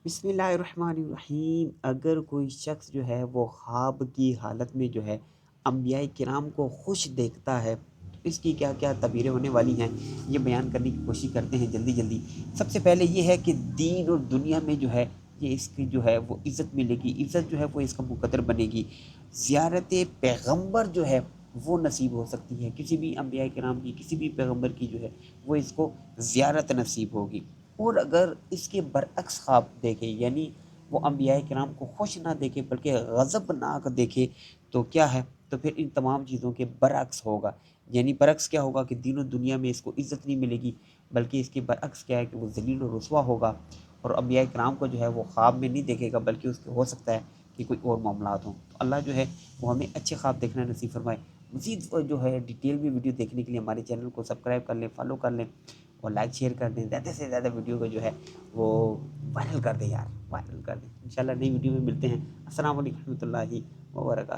बिस्मिल्लाहिर्रहमानिर्रहीम। अगर कोई शख्स जो है वो ख्वाब की हालत में जो है अंबियाए किराम को खुश देखता है, तो इसकी क्या क्या तबीरें होने वाली हैं, ये बयान करने की कोशिश करते हैं जल्दी जल्दी। सबसे पहले ये है कि दीन और दुनिया में जो है ये इसकी जो है वो इज़्ज़त मिलेगी, इज़्ज़त जो है वो इसका मुकद्दर बनेगी। ज़ियारत पैगंबर जो है वो नसीब हो सकती है, किसी भी अंबियाए किराम की, किसी भी पैगंबर की जो है वो इसको ज़ियारत नसीब होगी। और अगर इसके बरअक्स ख्वाब देखे, यानी वो अंबियाए किराम को खुश ना देखे बल्कि गज़बनाक देखे, तो क्या है, तो फिर इन तमाम चीज़ों के बरअक्स होगा। यानी बरअक्स क्या होगा कि दीन और दुनिया में इसको इज़्ज़त नहीं मिलेगी, बल्कि इसके बरअक्स क्या है कि वो ज़लील और रुसवा होगा। और अंबियाए किराम को जो है वो ख्वाब में नहीं देखेगा, बल्कि उसके हो सकता है कि कोई और मामलात हों। तो अल्लाह जो है वो हमें अच्छे ख्वाब देखना नसीब फरमाए। मज़ीद जो है डिटेल में वीडियो देखने के लिए हमारे चैनल को सब्सक्राइब कर लें, फॉलो कर लें और लाइक शेयर कर दें। ज़्यादा से ज़्यादा वीडियो को जो है वो वायरल कर दें यार, वायरल कर दें। इंशाल्लाह नई वीडियो में मिलते हैं। अस्सलाम वालेकुम रहमतुल्लाहि व बरकातहू।